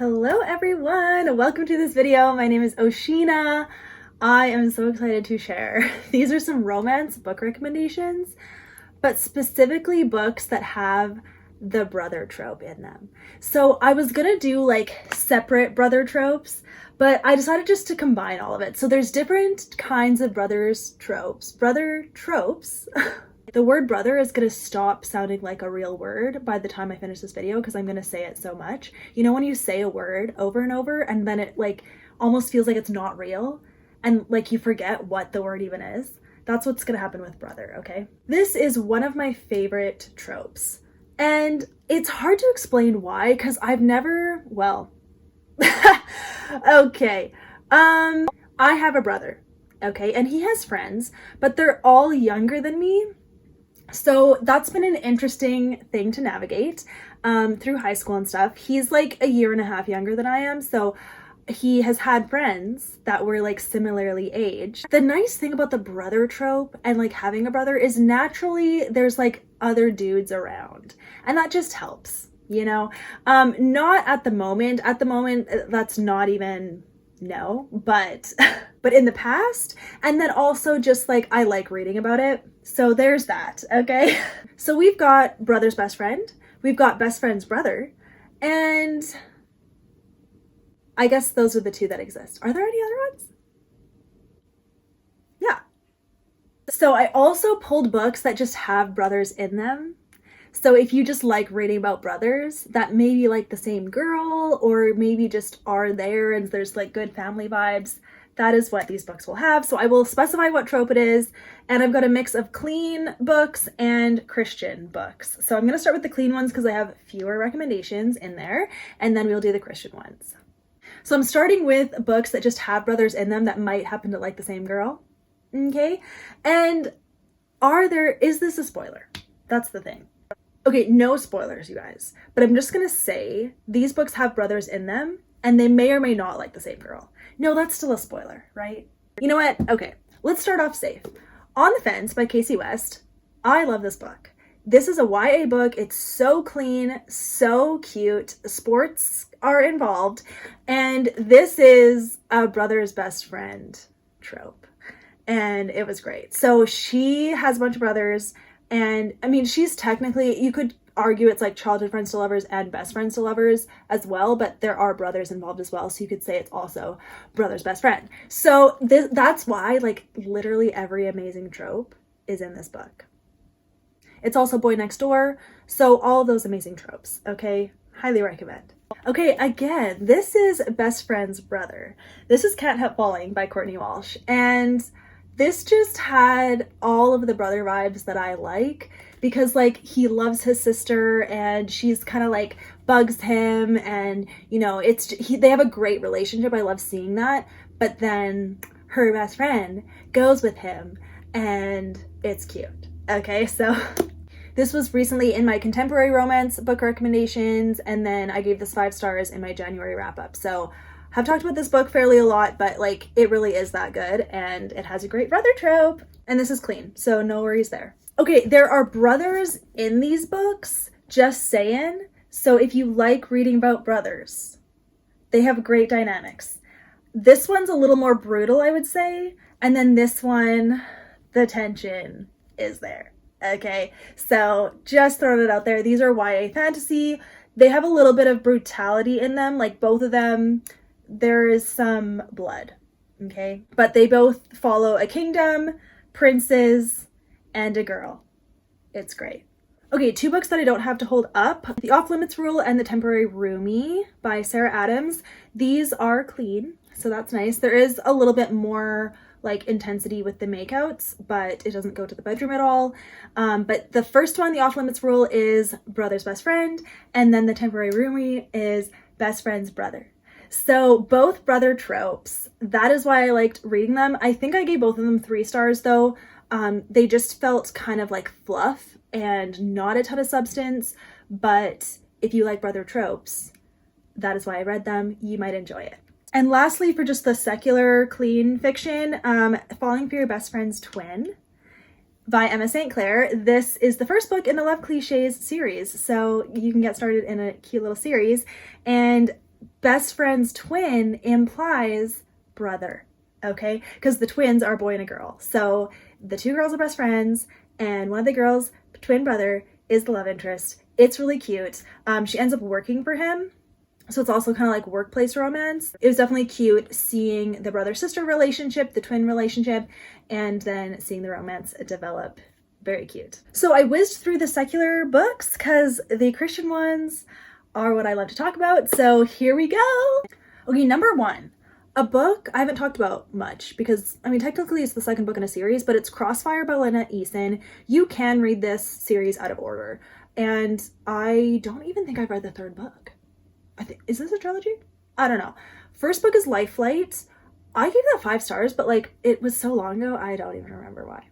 Hello everyone, welcome to this video. My name is Oshina. I am so excited to share. These are some romance book recommendations, but specifically books that have the brother trope in them. So I was gonna do like separate brother tropes, but I decided just to combine all of it. So there's different kinds of brother tropes. The word brother is going to stop sounding like a real word by the time I finish this video because I'm going to say it so much. You know when you say a word over and over and then it like almost feels like it's not real and like you forget what the word even is? That's what's going to happen with brother, okay? This is one of my favorite tropes. And it's hard to explain why because I've never, okay. I have a brother, okay? And he has friends, but they're all younger than me. So that's been an interesting thing to navigate through high school and stuff. He's like a year and a half younger than I am. So he has had friends that were like similarly aged. The nice thing about the brother trope and like having a brother is naturally there's like other dudes around and that just helps, you know? Not at the moment. At the moment, that's not even no, but in the past, and then also just like I like reading about it. So there's that, okay? So we've got brother's best friend, we've got best friend's brother, and I guess those are the two that exist. Are there any other ones? Yeah. So I also pulled books that just have brothers in them. So if you just like reading about brothers that maybe like the same girl or maybe just are there and there's like good family vibes, that is what these books will have. So I will specify what trope it is. And I've got a mix of clean books and Christian books. So I'm going to start with the clean ones because I have fewer recommendations in there. And then we'll do the Christian ones. So I'm starting with books that just have brothers in them that might happen to like the same girl. Okay. And is this a spoiler? That's the thing. Okay, no spoilers, you guys, but I'm just gonna say these books have brothers in them and they may or may not like the same girl. No, that's still a spoiler, right? You know what? Okay, let's start off safe. On the Fence by Kasie West. I love this book. This is a YA book. It's so clean, so cute. Sports are involved, and this is a brother's best friend trope, and it was great. So she has a bunch of brothers. And I mean, she's technically, you could argue it's like childhood friends to lovers and best friends to lovers as well, but there are brothers involved as well. So you could say it's also brother's best friend. So that's why like literally every amazing trope is in this book. It's also boy next door. So all of those amazing tropes, okay? Highly recommend. Okay, again, this is best friend's brother. This is Can't Help Falling by Courtney Walsh. And this just had all of the brother vibes that I like because like he loves his sister and she's kind of like bugs him and you know they have a great relationship. I love seeing that, but then her best friend goes with him and it's cute. Okay, so this was recently in my contemporary romance book recommendations and then I gave this 5 stars in my January wrap up. So I've talked about this book fairly a lot, but like it really is that good and it has a great brother trope and this is clean, so no worries there. Okay, there are brothers in these books, just saying. So if you like reading about brothers, they have great dynamics. This one's a little more brutal, I would say. And then this one, the tension is there. Okay, so just throwing it out there. These are YA fantasy. They have a little bit of brutality in them, like both of them. There is some blood, okay? But they both follow a kingdom, princes, and a girl. It's great. Okay, 2 books that I don't have to hold up. The Off Limits Rule and The Temporary Roomie by Sarah Adams. These are clean, so that's nice. There is a little bit more like intensity with the makeouts, but it doesn't go to the bedroom at all. But the first one, The Off Limits Rule, is brother's best friend, and then The Temporary Roomie is best friend's brother. So both brother tropes, that is why I liked reading them. I think I gave both of them 3 stars though. They just felt kind of like fluff and not a ton of substance, but if you like brother tropes, that is why I read them. You might enjoy it. And lastly, for just the secular clean fiction, Falling for Your Best Friend's Twin by Emma St. Clair. This is the first book in the Love Clichés series, so you can get started in a cute little series. And best friend's twin implies brother, okay? Because the twins are a boy and a girl. So the two girls are best friends, and one of the girls' twin brother is the love interest. It's really cute. She ends up working for him. So it's also kind of like workplace romance. It was definitely cute seeing the brother-sister relationship, the twin relationship, and then seeing the romance develop. Very cute. So I whizzed through the secular books because the Christian ones are what I love to talk about. So here we go. Okay, number 1. A book I haven't talked about much because, I mean, technically it's the second book in a series, but it's Crossfire by Lynette Eason. You can read this series out of order. And I don't even think I've read the third book. Is this a trilogy? I don't know. First book is Life Flight. I gave that 5 stars, but like it was so long ago, I don't even remember why.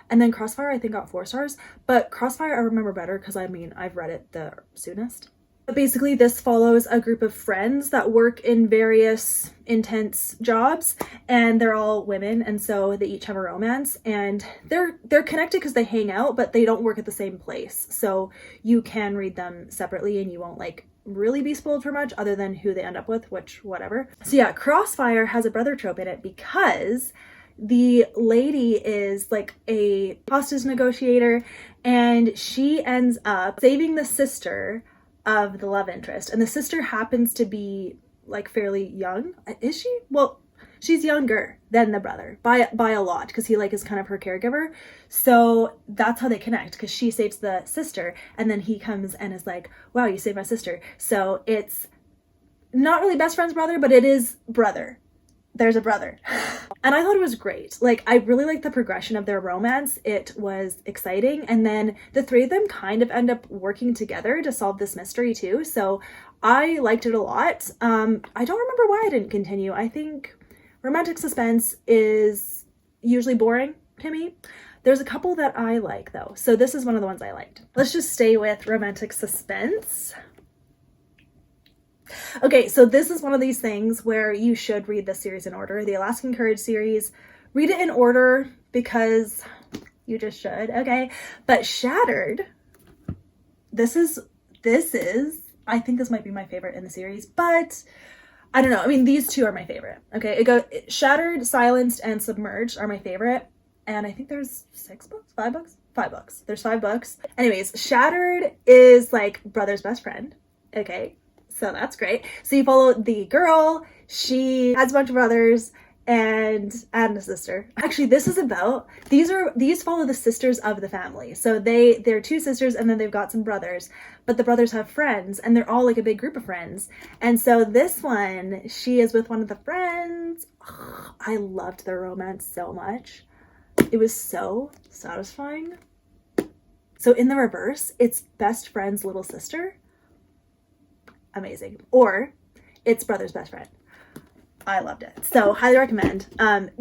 And then Crossfire, I think got 4 stars, but Crossfire I remember better because I mean, I've read it the soonest. But basically this follows a group of friends that work in various intense jobs, and they're all women, and so they each have a romance, and they're connected because they hang out, but they don't work at the same place. So you can read them separately and you won't like really be spoiled for much other than who they end up with, which whatever. So yeah, Crossfire has a brother trope in it because the lady is like a hostage negotiator, and she ends up saving the sister of the love interest, and the sister happens to be like fairly young. Is she? Well, she's younger than the brother by a lot because he like is kind of her caregiver. So that's how they connect, because she saves the sister and then he comes and is like, wow, you saved my sister. So it's not really best friend's brother, but it is brother. There's a brother. And I thought it was great. Like, I really liked the progression of their romance. It was exciting. And then the 3 of them kind of end up working together to solve this mystery too. So I liked it a lot. I don't remember why I didn't continue. I think romantic suspense is usually boring to me. There's a couple that I like though. So this is one of the ones I liked. Let's just stay with romantic suspense. Okay, so this is one of these things where you should read this series in order. The Alaskan Courage series, read it in order because you just should, okay? But Shattered, this is, I think this might be my favorite in the series, but I don't know. I mean, these 2 are my favorite, okay? Shattered, Silenced, and Submerged are my favorite. And I think there's 6 books, 5 books? 5 books. There's 5 books. Anyways, Shattered is like brother's best friend, okay? So that's great. So you follow the girl, she has a bunch of brothers and a sister. Actually, this is about, these follow the sisters of the family. So they're 2 sisters and then they've got some brothers, but the brothers have friends and they're all like a big group of friends. And so this one, she is with one of the friends. Oh, I loved their romance so much. It was so satisfying. So in the reverse, it's best friend's little sister. Amazing. Or it's brother's best friend. I loved it. So highly recommend.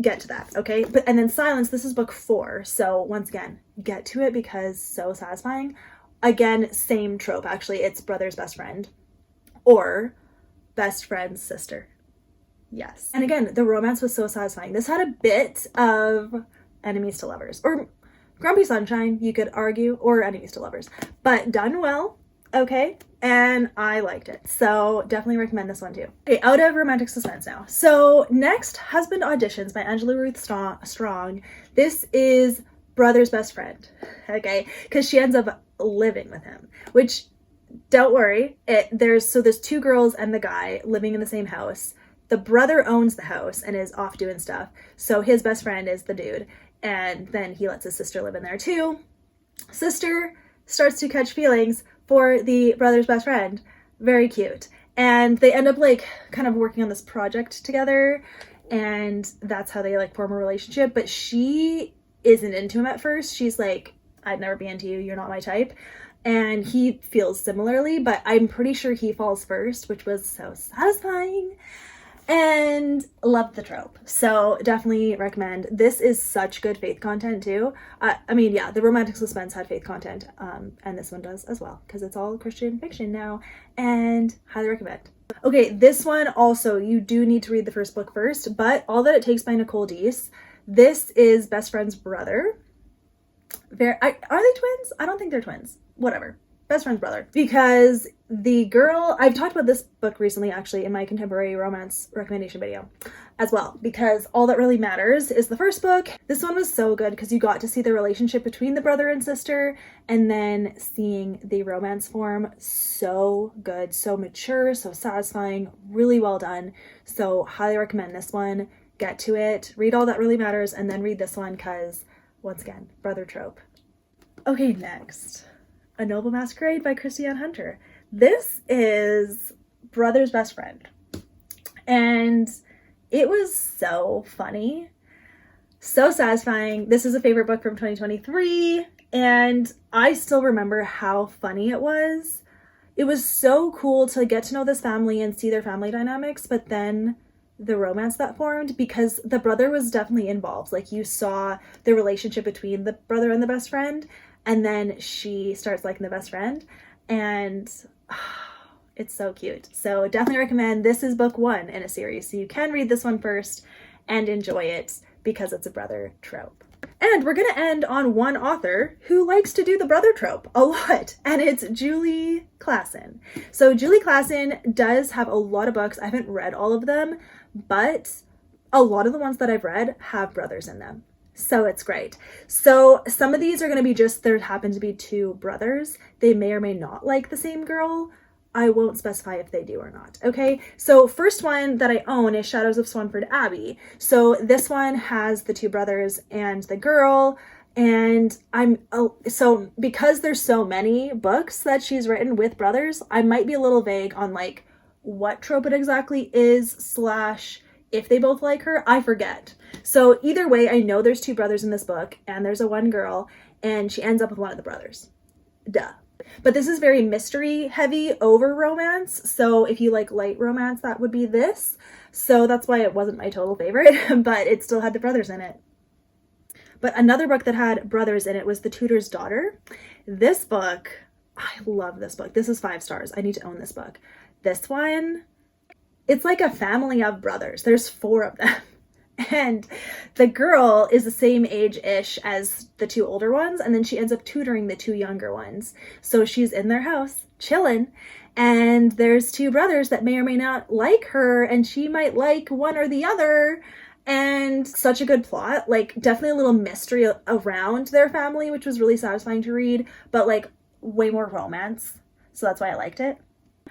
Get to that, okay? And then Silence, this is book 4. So once again, get to it because so satisfying. Again, same trope actually. It's brother's best friend or best friend's sister. Yes. And again, the romance was so satisfying. This had a bit of enemies to lovers or Grumpy Sunshine, you could argue, or enemies to lovers, but done well. Okay, and I liked it. So definitely recommend this one too. Okay, out of romantic suspense now. So next, Husband Auditions by Angela Ruth Strong. This is brother's best friend, okay? Because she ends up living with him, which don't worry. There's 2 girls and the guy living in the same house. The brother owns the house and is off doing stuff. So his best friend is the dude. And then he lets his sister live in there too. Sister starts to catch feelings for the brother's best friend. Very cute. And they end up like kind of working on this project together, and that's how they like form a relationship. But she isn't into him at first. She's like, I'd never be into you, you're not my type. And he feels similarly, but I'm pretty sure he falls first, which was so satisfying. And loved the trope. So definitely recommend. This is such good faith content too. I mean, yeah, the romantic suspense had faith content, and this one does as well because it's all Christian fiction now, and highly recommend. Okay, this one also, you do need to read the first book first, but All That It Takes by Nicole Deese. This is best friend's brother. Are they twins? I don't think they're twins. Whatever. best friend's brother. Because the girl, I've talked about this book recently actually in my contemporary romance recommendation video as well, because All That Really Matters is the first book. This one was so good because you got to see the relationship between the brother and sister, and then seeing the romance form. So good, so mature, so satisfying, really well done. So highly recommend this one. Get to it, read All That Really Matters, and then read this one because, once again, brother trope. Okay, next, A Noble Masquerade by Kristi Ann Hunter. This is brother's best friend, and it was so funny, so satisfying. This is a favorite book from 2023, and I still remember how funny it was. It was so cool to get to know this family and see their family dynamics, but then the romance that formed, because the brother was definitely involved. Like, you saw the relationship between the brother and the best friend, and then she starts liking the best friend, and it's so cute. So definitely recommend. This is book 1 in a series, so you can read this one first and enjoy it because it's a brother trope. And we're gonna end on one author who likes to do the brother trope a lot, and it's Julie Klassen. So Julie Klassen does have a lot of books. I haven't read all of them, but a lot of the ones that I've read have brothers in them. So it's great. So some of these are going to be just, there happen to be 2 brothers. They may or may not like the same girl. I won't specify if they do or not. Okay. So first one that I own is Shadows of Swanford, Abbey. So this one has the 2 brothers and the girl. And so because there's so many books that she's written with brothers, I might be a little vague on like what trope it exactly is / if they both like her. I forget. So either way, I know there's 2 brothers in this book and there's a one girl, and she ends up with one of the brothers. Duh. But this is very mystery heavy over romance. So if you like light romance, that would be this. So that's why it wasn't my total favorite, but it still had the brothers in it. But another book that had brothers in it was The Tutor's Daughter. This book, I love this book. This is 5 stars. I need to own this book. This one, it's like a family of brothers. There's 4 of them. And the girl is the same age-ish as the 2 older ones, and then she ends up tutoring the 2 younger ones. So she's in their house, chilling, and there's 2 brothers that may or may not like her, and she might like one or the other. And such a good plot. Like, definitely a little mystery around their family, which was really satisfying to read, but like way more romance. So that's why I liked it.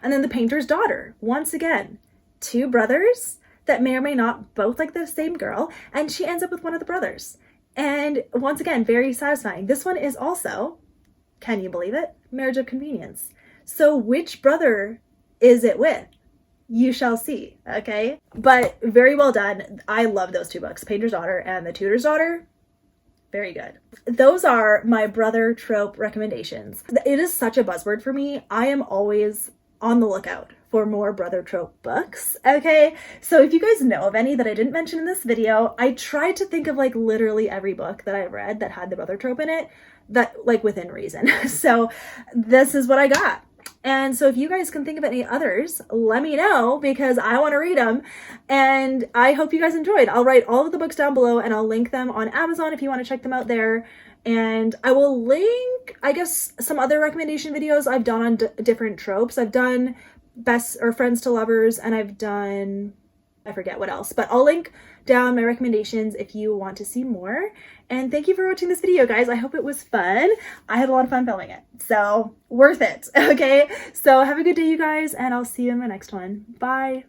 And then The Painter's Daughter. Once again, 2 brothers that may or may not both like the same girl, and she ends up with one of the brothers. And once again, very satisfying. This one is also, can you believe it, Marriage of Convenience. So which brother is it with? You shall see, okay? But very well done. I love those 2 books, Painter's Daughter and The Tutor's Daughter. Very good. Those are my brother trope recommendations. It is such a buzzword for me. I am always on the lookout for more brother trope books, okay? So if you guys know of any that I didn't mention in this video, I tried to think of like literally every book that I read that had the brother trope in it, that like within reason. So this is what I got. And so if you guys can think of any others, let me know because I want to read them. And I hope you guys enjoyed. I'll write all of the books down below and I'll link them on Amazon if you want to check them out there. And I will link, I guess, some other recommendation videos I've done on different tropes. I've done best or friends to lovers, and I've done, I forget what else, but I'll link down my recommendations if you want to see more. And thank you for watching this video, guys. I hope it was fun. I had a lot of fun filming it, so worth it. Okay, so have a good day, you guys, and I'll see you in my next one. Bye.